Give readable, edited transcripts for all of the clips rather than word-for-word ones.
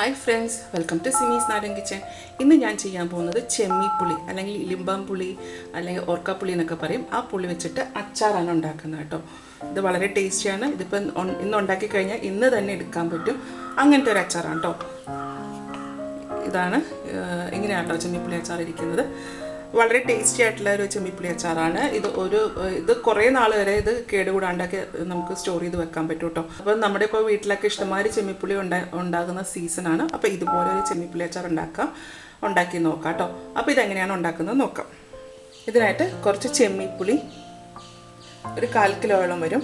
Hi friends, welcome to Simis Nadan Kitchen. ഇന്ന് ഞാൻ ചെയ്യാൻ പോകുന്നത് ചെമ്മിപ്പുളി അല്ലെങ്കിൽ ഇലിമ്പാമ്പുളി അല്ലെങ്കിൽ ഓർക്കാപ്പുളി എന്നൊക്കെ പറയും. ആ പുളി വെച്ചിട്ട് അച്ചാറാണ് ഉണ്ടാക്കുന്നത് കേട്ടോ. ഇത് വളരെ ടേസ്റ്റിയാണ്. ഇതിപ്പോൾ ഇന്ന് ഉണ്ടാക്കി കഴിഞ്ഞാൽ ഇന്ന് തന്നെ എടുക്കാൻ പറ്റും. അങ്ങനത്തെ ഒരു അച്ചാറാണ് കേട്ടോ. ഇതാണ് ഇങ്ങനെയാണ് കേട്ടോ ചെമ്മിപ്പുളി അച്ചാർ ഇരിക്കുന്നത്. വളരെ ടേസ്റ്റി ആയിട്ടുള്ള ഒരു ചെമ്മിപ്പുളി അച്ചാറാണ്. ഇത് കുറേ നാൾ വരെ ഇത് കേടുകൂടാണ്ടാക്കി നമുക്ക് സ്റ്റോർ ചെയ്ത് വെക്കാൻ പറ്റും കേട്ടോ. അപ്പോൾ നമ്മുടെ ഇപ്പോൾ വീട്ടിലൊക്കെ ഇഷ്ടംമാതിരി ചെമ്മിപ്പുളി ഉണ്ടാകുന്ന സീസണാണ്. അപ്പോൾ ഇതുപോലെ ഒരു ചെമ്മിപ്പുളി അച്ചാർ ഉണ്ടാക്കി നോക്കാം കേട്ടോ. അപ്പോൾ ഇതെങ്ങനെയാണ് ഉണ്ടാക്കുന്നത് നോക്കാം. ഇതിനായിട്ട് കുറച്ച് ചെമ്മിപ്പുളി, ഒരു 1/4 കിലോയോളം വരും,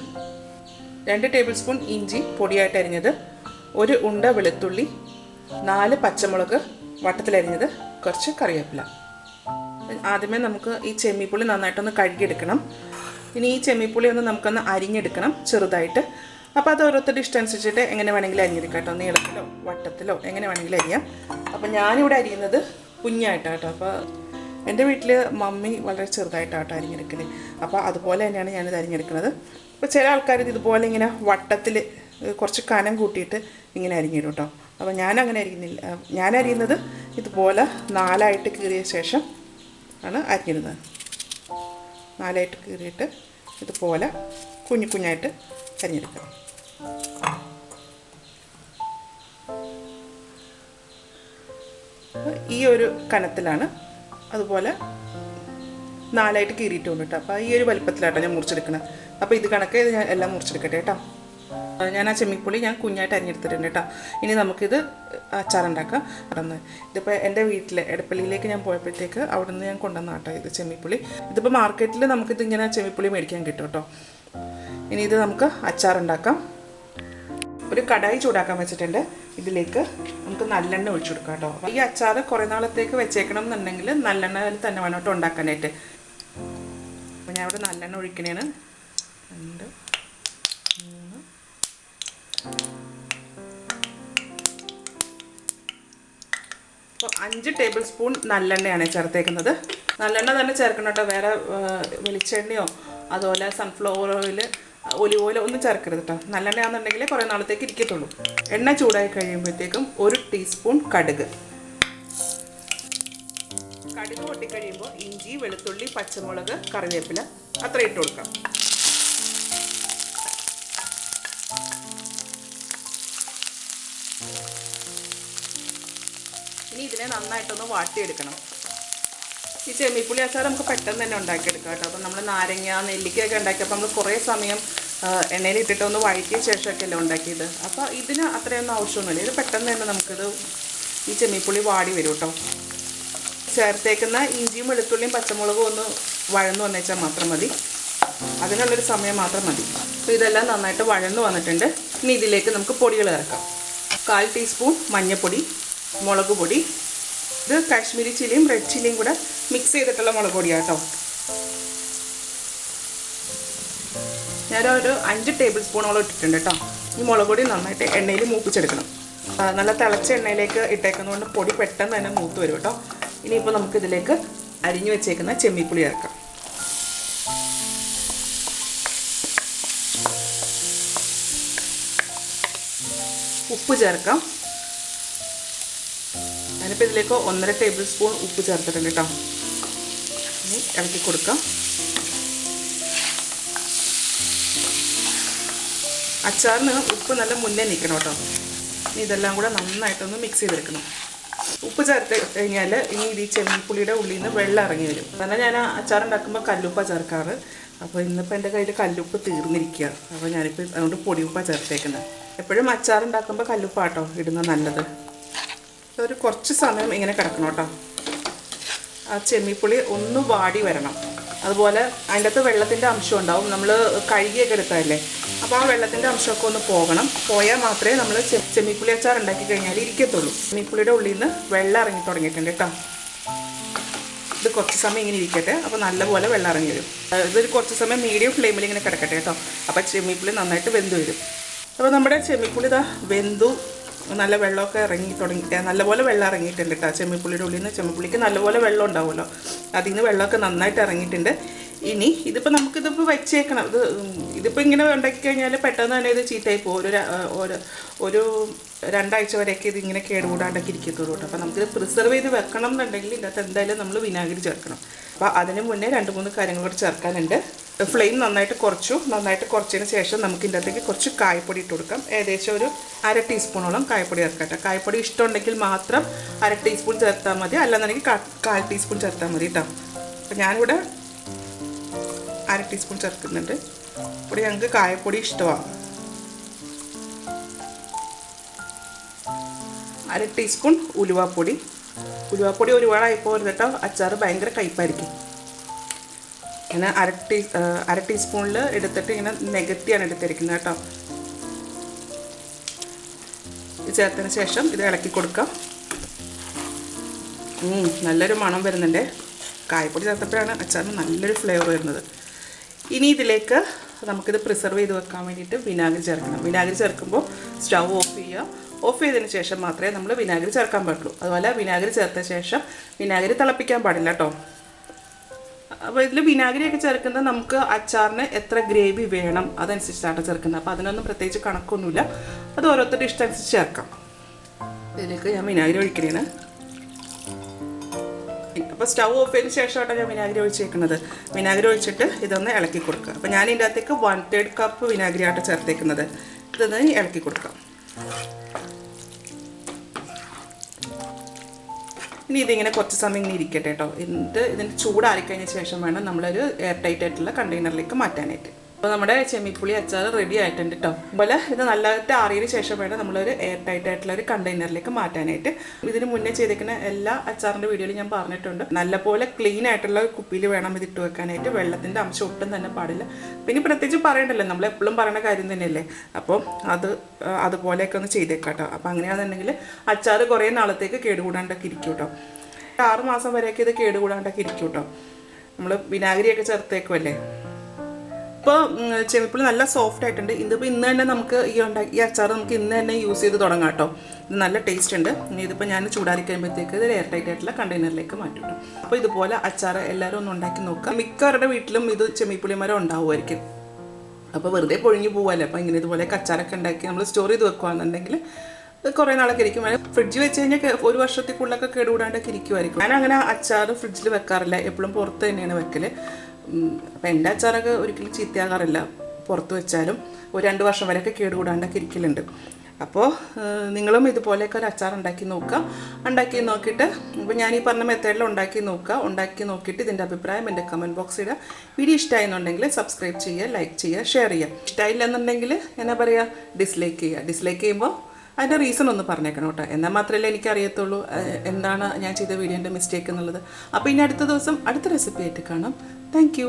2 ടേബിൾ സ്പൂൺ ഇഞ്ചി പൊടിയായിട്ട് അരിഞ്ഞത്, ഒരു ഉണ്ട വെളുത്തുള്ളി, 4 പച്ചമുളക് വട്ടത്തിലരിഞ്ഞത്, കുറച്ച് കറിവേപ്പില. ആദ്യമേ നമുക്ക് ഈ ചെമ്മിപ്പുളി നന്നായിട്ടൊന്ന് കഴുകിയെടുക്കണം. ഇനി ഈ ചെമ്മിപ്പുളി ഒന്ന് നമുക്കൊന്ന് അരിഞ്ഞെടുക്കണം ചെറുതായിട്ട്. അപ്പോൾ അത് ഓരോരുത്തരുടെ ഇഷ്ടം അനുസരിച്ചിട്ട് എങ്ങനെ വേണമെങ്കിലും അരിഞ്ഞെടുക്കാം കേട്ടോ. നീളത്തിലോ വട്ടത്തിലോ എങ്ങനെ വേണമെങ്കിലും അരിയാം. അപ്പോൾ ഞാനിവിടെ അരിയുന്നത് കുഞ്ഞായിട്ടാട്ടോ. അപ്പോൾ എൻ്റെ വീട്ടിൽ മമ്മി വളരെ ചെറുതായിട്ടാട്ടോ അരിഞ്ഞെടുക്കുന്നത്. അപ്പോൾ അതുപോലെ തന്നെയാണ് ഞാനിത് അരിഞ്ഞെടുക്കുന്നത്. അപ്പോൾ ചില ആൾക്കാർ ഇതുപോലെ ഇങ്ങനെ വട്ടത്തിൽ കുറച്ച് കനം കൂട്ടിയിട്ട് ഇങ്ങനെ അരിഞ്ഞിടും കേട്ടോ. അപ്പോൾ ഞാനങ്ങനെ അരിയുന്നില്ല. ഞാൻ അരിയുന്നത് ഇതുപോലെ 4ആയിട്ട് കീറിയ ശേഷം ആണ് അരിഞ്ഞിടുന്നത്. 4ആയിട്ട് കീറിയിട്ട് ഇതുപോലെ കുഞ്ഞായിട്ട് അരിഞ്ഞെടുക്കണം. ഈ ഒരു കനത്തിലാണ് അതുപോലെ 4ആയിട്ട് കീറിയിട്ടുണ്ട് കേട്ടോ. അപ്പോൾ ഈ ഒരു വലിപ്പത്തിലാട്ടോ ഞാൻ മുറിച്ചെടുക്കണം. അപ്പോൾ ഇത് കണക്ക് ഇത് ഞാൻ എല്ലാം മുറിച്ചെടുക്കട്ടെ കേട്ടോ. ഞാൻ ആ ചെമ്മിപ്പുളി കുഞ്ഞായിട്ട് അരിഞ്ഞെടുത്തിട്ടുണ്ട് കേട്ടോ. ഇനി നമുക്കിത് അച്ചാറുണ്ടാക്കാം. ഇതിപ്പോൾ എൻ്റെ വീട്ടിൽ എടപ്പള്ളിയിലേക്ക് ഞാൻ പോയപ്പോഴത്തേക്ക് അവിടെ നിന്ന് ഞാൻ കൊണ്ടുവന്ന കേട്ടോ ഇത് ചെമ്മിപ്പുളി. ഇതിപ്പോൾ മാർക്കറ്റിൽ നമുക്കിത് ഇങ്ങനെ ചെമ്മിപ്പുളി മേടിക്കാൻ കിട്ടും കേട്ടോ. ഇനി ഇത് നമുക്ക് അച്ചാറുണ്ടാക്കാം. ഒരു കടായി ചൂടാക്കാൻ വെച്ചിട്ടുണ്ട്. ഇതിലേക്ക് നമുക്ക് നല്ലെണ്ണ ഒഴിച്ചു കൊടുക്കാം കേട്ടോ. ഈ അച്ചാർ കുറേ നാളത്തേക്ക് വെച്ചേക്കണം എന്നുണ്ടെങ്കിൽ നല്ലെണ്ണയിൽ തന്നെ വേണം കേട്ടോ ഉണ്ടാക്കാനായിട്ട്. അപ്പോൾ ഞാൻ ഇവിടെ നല്ലെണ്ണ ഒഴിക്കണേന് 2 3 അപ്പോൾ 5 ടേബിൾ സ്പൂൺ നല്ലെണ്ണയാണ് ചേർത്തേക്കുന്നത്. നല്ലെണ്ണ തന്നെ ചേർക്കണം കേട്ടോ. വേറെ വെളിച്ചെണ്ണയോ അതുപോലെ സൺഫ്ലവർ ഓയിൽ, ഒലിവ് ഓയിൽ ഒന്നും ചേർക്കരുത് കേട്ടോ. നല്ലെണ്ണയാണെന്നുണ്ടെങ്കിൽ കുറേ നാളത്തേക്ക് ഇരിക്കത്തുള്ളൂ. എണ്ണ ചൂടായി കഴിയുമ്പോഴത്തേക്കും 1 ടീസ്പൂൺ കടുക് പൊട്ടിക്കഴിയുമ്പോൾ ഇഞ്ചി, വെളുത്തുള്ളി, പച്ചമുളക്, കറിവേപ്പില അത്ര ഇട്ട് കൊടുക്കാം. ഇനി ഇതിനെ നന്നായിട്ടൊന്ന് വാട്ടിയെടുക്കണം. ഈ ചെമ്മിപ്പുളി അച്ചാർ നമുക്ക് പെട്ടെന്ന് തന്നെ ഉണ്ടാക്കിയെടുക്കാം കേട്ടോ. അപ്പോൾ നമ്മൾ നാരങ്ങ, നെല്ലിക്കയൊക്കെ ഉണ്ടാക്കിയപ്പോൾ നമ്മൾ കുറേ സമയം എണ്ണയിൽ ഇട്ടിട്ടൊന്ന് വഴറ്റിയ ശേഷമൊക്കെ അല്ലേ ഉണ്ടാക്കിയത്. അപ്പോൾ ഇതിന് അത്രയൊന്നും ആവശ്യമൊന്നുമില്ല. ഇത് പെട്ടെന്ന് തന്നെ നമുക്കിത് ഈ ചെമ്മിപ്പുളി വാടി വരും കേട്ടോ. ചേർത്തേക്കുന്ന ഇഞ്ചിയും വെളുത്തുള്ളിയും പച്ചമുളകും ഒന്ന് വഴന്നു വന്നേച്ചാൽ മാത്രം മതി. അതിനുള്ളൊരു സമയം മാത്രം മതി. അപ്പോൾ ഇതെല്ലാം നന്നായിട്ട് വഴന്നു വന്നിട്ടുണ്ട്. ഇനി ഇതിലേക്ക് നമുക്ക് പൊടികൾ ചേർക്കാം. 1/4 ടീസ്പൂൺ മഞ്ഞൾപ്പൊടി, മുളക് പൊടി, ഇത് കാശ്മീരി ചില്ലിയും റെഡ് ചില്ലിയും കൂടെ മിക്സ് ചെയ്തിട്ടുള്ള മുളക് പൊടിയാണ് കേട്ടോ. ഞാനൊരു 5 ടേബിൾ സ്പൂണോളം ഇട്ടിട്ടുണ്ട് കേട്ടോ. ഈ മുളക് പൊടി നന്നായിട്ട് എണ്ണയിൽ മൂപ്പിച്ചെടുക്കണം. നല്ല തിളച്ച എണ്ണയിലേക്ക് ഇട്ടേക്കുന്നതുകൊണ്ട് പൊടി പെട്ടെന്ന് തന്നെ മൂത്ത് വരും കേട്ടോ. ഇനിയിപ്പോൾ നമുക്കിതിലേക്ക് അരിഞ്ഞു വെച്ചേക്കുന്ന ചെമ്മിപ്പുളി ചേർക്കാം. ഉപ്പ് ചേർക്കാം. ഞാനിപ്പോൾ ഇതിലേക്ക് 1.5 ടേബിൾ സ്പൂൺ ഉപ്പ് ചേർത്തിട്ടുണ്ട് കേട്ടോ. ഇനി ഇളക്കി കൊടുക്കാം. അച്ചാറിന് ഉപ്പ് നല്ല മുന്നേ നിൽക്കണം കേട്ടോ. ഇനി ഇതെല്ലാം കൂടെ നന്നായിട്ടൊന്ന് മിക്സ് ചെയ്തെടുക്കണം. ഉപ്പ് ചേർത്ത് കഴിഞ്ഞാൽ ഇനി ഈ ചെമ്മിപ്പുളിയുടെ ഉള്ളിൽ നിന്ന് വെള്ളം ഇറങ്ങി വരും. കാരണം ഞാൻ അച്ചാറുണ്ടാക്കുമ്പോൾ കല്ലുപ്പാണ് ചേർക്കാറ്. അപ്പോൾ ഇന്നിപ്പോൾ എൻ്റെ കയ്യിൽ കല്ലുപ്പ് തീർന്നിരിക്കുക. അപ്പോൾ ഞാനിപ്പോൾ അതുകൊണ്ട് പൊടിയുപ്പാണ് ചേർത്തേക്കുന്നത്. എപ്പോഴും അച്ചാറുണ്ടാക്കുമ്പോൾ കല്ലുപ്പാട്ടോ ഇടുന്നത് നല്ലത്. ഒരു കുറച്ച് സമയം ഇങ്ങനെ കിടക്കണം കേട്ടോ. ആ ചെമ്മിപ്പുളി ഒന്ന് വാടി വരണം. അതുപോലെ അതിൻ്റെ അകത്ത് വെള്ളത്തിൻ്റെ അംശം ഉണ്ടാവും. നമ്മൾ കഴുകിയൊക്കെ എടുത്തതല്ലേ. അപ്പോൾ ആ വെള്ളത്തിൻ്റെ അംശമൊക്കെ ഒന്ന് പോയാൽ മാത്രമേ നമ്മൾ ചെമ്മിപ്പുളി അച്ചാർ ഉണ്ടാക്കി കഴിഞ്ഞാൽ ഇരിക്കത്തുള്ളൂ. ചെമ്മിപ്പുളിയുടെ ഉള്ളിൽ നിന്ന് വെള്ളം ഇറങ്ങി തുടങ്ങിയിട്ടുണ്ട് കേട്ടോ. ഇത് കുറച്ച് സമയം ഇങ്ങനെ ഇരിക്കട്ടെ. അപ്പോൾ നല്ലപോലെ വെള്ളം ഇറങ്ങി വരും. ഇതൊരു കുറച്ച് സമയം മീഡിയം ഫ്ലെയിമിൽ ഇങ്ങനെ കിടക്കട്ടെ കേട്ടോ. അപ്പോൾ ചെമ്മിപ്പുളി നന്നായിട്ട് വെന്ത് വരും. അപ്പോൾ നമ്മുടെ ചെമ്മിപ്പുളി ഇതാ വെന്തു. നല്ല വെള്ളമൊക്കെ ഇറങ്ങി തുടങ്ങി. നല്ലപോലെ വെള്ളം ഇറങ്ങിയിട്ടുണ്ട് കേട്ടോ. ചെമ്മിപ്പുളിയുടെ ഉള്ളിൽ നിന്ന് ചെമ്മിപ്പുളിക്ക് നല്ലപോലെ വെള്ളം ഉണ്ടാവുമല്ലോ. അതിൽ നിന്ന് വെള്ളമൊക്കെ നന്നായിട്ട് ഇറങ്ങിയിട്ടുണ്ട്. ഇനി ഇതിപ്പോൾ നമുക്കിതിപ്പോൾ വെച്ചേക്കണം. ഇതിപ്പോൾ ഇങ്ങനെ ഉണ്ടാക്കി കഴിഞ്ഞാൽ പെട്ടെന്ന് തന്നെ ഇത് ചീത്തയായി പോകും. ഒരു 2 ആഴ്ച വരെയൊക്കെ ഇതിങ്ങനെ കേടുകൂടാണ്ടൊക്കെ ഇരിക്കത്തുള്ളൂ കേട്ടോ. അപ്പോൾ നമുക്കിത് പ്രിസർവ് ചെയ്ത് വെക്കണം എന്നുണ്ടെങ്കിൽ ഇതിനകത്ത് എന്തായാലും നമ്മൾ വിനാഗിരി ചേർക്കണം. അപ്പോൾ അതിന് മുന്നേ 2-3 കാര്യങ്ങൾ കൂടി ചേർക്കാനുണ്ട്. ഫ്ലെയിം നന്നായിട്ട് കുറച്ചതിന് ശേഷം നമുക്ക് ഇതിൻ്റെ അകത്തേക്ക് കുറച്ച് കായപ്പൊടി ഇട്ട് കൊടുക്കാം. ഏകദേശം ഒരു 1/2 ടീസ്പൂണോളം കായപ്പൊടി ചേർക്കട്ടെ. കായപ്പൊടി ഇഷ്ടമുണ്ടെങ്കിൽ മാത്രം 1/2 ടീസ്പൂൺ ചേർത്താൽ മതി, അല്ലാന്നുണ്ടെങ്കിൽ 1/4 ടീസ്പൂൺ ചേർത്താൽ മതി കേട്ടോ. അപ്പോൾ ഞാനിവിടെ 1/2 ടീസ്പൂൺ ചേർക്കുന്നുണ്ട്. ഇവിടെ ഞങ്ങൾക്ക് കായപ്പൊടി ഇഷ്ടമാണ്. 1/2 ടീസ്പൂൺ ഉലുവാപ്പൊടി ഒരുപാടായി പോകരുത് കേട്ടോ, അച്ചാർ ഭയങ്കര കയ്പ്പായിരിക്കും. ഇങ്ങനെ 1/2 ടീസ്പൂണിൽ എടുത്തിട്ട് ഇങ്ങനെ നികത്തിയാണ് എടുത്തിരിക്കുന്നത് കേട്ടോ. ഇത് ചേർത്തതിന് ശേഷം ഇത് ഇളക്കി കൊടുക്കാം. നല്ലൊരു മണം വരുന്നുണ്ട്. കായപ്പൊടി ചേർത്തപ്പോഴാണ് അച്ചാറിന് നല്ലൊരു ഫ്ലേവർ വരുന്നത്. ഇനി ഇതിലേക്ക് നമുക്കിത് പ്രിസർവ് ചെയ്ത് വെക്കാൻ വേണ്ടിയിട്ട് വിനാഗിരി ചേർക്കണം. വിനാഗിരി ചേർക്കുമ്പോൾ സ്റ്റൗ ഓഫ് ചെയ്യുക. ഓഫ് ചെയ്തതിന് ശേഷം മാത്രമേ നമ്മൾ വിനാഗിരി ചേർക്കാൻ പാടുള്ളൂ. അതുപോലെ വിനാഗിരി ചേർത്ത ശേഷം വിനാഗിരി തിളപ്പിക്കാൻ പാടില്ല കേട്ടോ. അപ്പോൾ ഇതിൽ വിനാഗിരിയൊക്കെ ചേർക്കുന്നത് നമുക്ക് അച്ചാറിന് എത്ര ഗ്രേവി വേണം അതനുസരിച്ചാണ് ചേർക്കുന്നത്. അപ്പോൾ അതിനൊന്നും പ്രത്യേകിച്ച് കണക്കൊന്നുമില്ല, അത് ഓരോരുത്തരുടെ ഇഷ്ടമനുസരിച്ച് ചേർക്കാം. ഇതിലേക്ക് ഞാൻ വിനാഗിരി ഒഴിക്കണേന്. അപ്പോൾ സ്റ്റൗ ഓഫ് ചെയ്തതിന് ശേഷമായിട്ടാണ് ഞാൻ വിനാഗിരി ഒഴിച്ചേക്കുന്നത്. വിനാഗിരി ഒഴിച്ചിട്ട് ഇതൊന്ന് ഇളക്കി കൊടുക്കുക. അപ്പോൾ ഞാൻ ഇതിൻ്റെ അകത്തേക്ക് 1/3 കപ്പ് വിനാഗിരിയായിട്ട് ചേർത്തേക്കുന്നത്. ഇതൊന്ന് ഇളക്കി കൊടുക്കാം. ഇനി ഇതിങ്ങനെ കുറച്ച് സമയം ഇങ്ങനെ ഇരിക്കട്ടെ കേട്ടോ. എന്നിട്ട് ഇതിൻ്റെ ചൂടാറിക്കഴിഞ്ഞ ശേഷം വേണം നമ്മളൊരു എയർ ടൈറ്റ് ആയിട്ടുള്ള കണ്ടെയ്നറിലേക്ക് മാറ്റാനായിട്ട്. അപ്പോൾ നമ്മുടെ ചെമ്മിപ്പുളി അച്ചാർ റെഡി ആയിട്ടുണ്ട് കേട്ടോ. അതുപോലെ ഇത് നല്ലതായിട്ട് ആറിയതിന് ശേഷം വേണം നമ്മളൊരു എയർ ടൈറ്റ് ആയിട്ടുള്ള ഒരു കണ്ടെയ്നറിലേക്ക് മാറ്റാനായിട്ട്. ഇതിന് മുന്നേ ചെയ്തേക്കുന്ന എല്ലാ അച്ചാറിൻ്റെ വീഡിയോയിലും ഞാൻ പറഞ്ഞിട്ടുണ്ട്, നല്ലപോലെ ക്ലീൻ ആയിട്ടുള്ള കുപ്പിയിൽ വേണം ഇതിട്ട് വെക്കാനായിട്ട്. വെള്ളത്തിൻ്റെ അംശം ഒട്ടും തന്നെ പാടില്ല. പിന്നെ പ്രത്യേകിച്ച് പറയണ്ടല്ലോ, നമ്മൾ എപ്പോഴും പറയുന്ന കാര്യം തന്നെയല്ലേ. അപ്പോൾ അതുപോലെയൊക്കെ ഒന്ന് ചെയ്തേക്കാം കേട്ടോ. അപ്പോൾ അങ്ങനെയാണെന്നുണ്ടെങ്കിൽ അച്ചാർ കുറേ നാളത്തേക്ക് കേടുകൂടാണ്ടൊക്കെ ഇരിക്കും കേട്ടോ. 6 മാസം വരെയൊക്കെ ഇത് കേടുകൂടാണ്ടൊക്കെ ഇരിക്കും കേട്ടോ. നമ്മൾ വിനാഗിരിയൊക്കെ ചേർത്തേക്കുമല്ലേ. ഇപ്പോൾ ചെമ്മിപ്പുളി നല്ല സോഫ്റ്റ് ആയിട്ടുണ്ട്. ഇതിപ്പോൾ ഇന്ന് തന്നെ നമുക്ക് ഈ അച്ചാർ നമുക്ക് ഇന്ന് തന്നെ യൂസ് ചെയ്ത് തുടങ്ങാം കേട്ടോ. ഇത് നല്ല ടേസ്റ്റ് ഉണ്ട്. ഇനി ഇതിപ്പോൾ ഞാൻ ചൂടാറി കഴിയുമ്പോഴത്തേക്ക് ഇത് എയർ ടൈറ്റ് ആയിട്ടുള്ള കണ്ടെയ്നറിലേക്ക് മാറ്റും കേട്ടോ. അപ്പോൾ ഇതുപോലെ അച്ചാർ എല്ലാവരും ഒന്ന് ഉണ്ടാക്കി നോക്കുക. മിക്കവരുടെ വീട്ടിലും ഇത് ചെമ്മിപ്പുളി മരം ഉണ്ടാവുമായിരിക്കും. അപ്പോൾ വെറുതെ പൊഴിഞ്ഞു പോകാമല്ലോ. അപ്പോൾ ഇങ്ങനെ ഇതുപോലെ അച്ചാറൊക്കെ ഉണ്ടാക്കി നമ്മൾ സ്റ്റോർ ചെയ്ത് വെക്കുകയാണെന്നുണ്ടെങ്കിൽ കുറേ നാളൊക്കെ ഇരിക്കും. ഫ്രിഡ്ജിൽ വെച്ച് കഴിഞ്ഞാൽ 1 വർഷത്തിക്കുള്ളൊക്കെ കേടുകൂടാണ്ടൊക്കെ ഇരിക്കുമായിരിക്കും. ഞാൻ അങ്ങനെ അച്ചാർ ഫ്രിഡ്ജിൽ വെക്കാറില്ല, എപ്പോഴും പുറത്ത് തന്നെയാണ് വെക്കൽ. അപ്പോൾ എൻ്റെ അച്ചാറൊക്കെ ഒരിക്കലും ചീത്തയാകാറില്ല. പുറത്ത് വെച്ചാലും ഒരു 2 വർഷം വരെയൊക്കെ കേടുകൂടാണ്ടൊക്കെ ഇരിക്കലുണ്ട്. അപ്പോൾ നിങ്ങളും ഇതുപോലെയൊക്കെ ഒരു അച്ചാർ ഉണ്ടാക്കി നോക്കിയിട്ട് ഇപ്പോൾ ഞാൻ ഈ പറഞ്ഞ മെത്തേഡിൽ ഉണ്ടാക്കി നോക്കിയിട്ട് ഇതിൻ്റെ അഭിപ്രായം എൻ്റെ കമൻറ്റ് ബോക്സിൽ ഇടുക. വീഡിയോ ഇഷ്ടമായെന്നുണ്ടെങ്കിൽ സബ്സ്ക്രൈബ് ചെയ്യുക, ലൈക്ക് ചെയ്യുക, ഷെയർ ചെയ്യുക. ഇഷ്ടമായില്ലെന്നുണ്ടെങ്കിൽ എന്നാ പറയുക, ഡിസ്ലൈക്ക് ചെയ്യുമ്പോൾ അതിൻ്റെ റീസൺ ഒന്ന് പറഞ്ഞേക്കണം കേട്ടോ. എന്നാൽ മാത്രമല്ലേ എനിക്കറിയത്തുള്ളൂ എന്താണ് ഞാൻ ചെയ്ത വീഡിയോൻ്റെ മിസ്റ്റേക്ക് എന്നുള്ളത്. അപ്പോൾ ഇനി അടുത്ത ദിവസം അടുത്ത റെസിപ്പി ആയിട്ട് കാണാം. Thank you.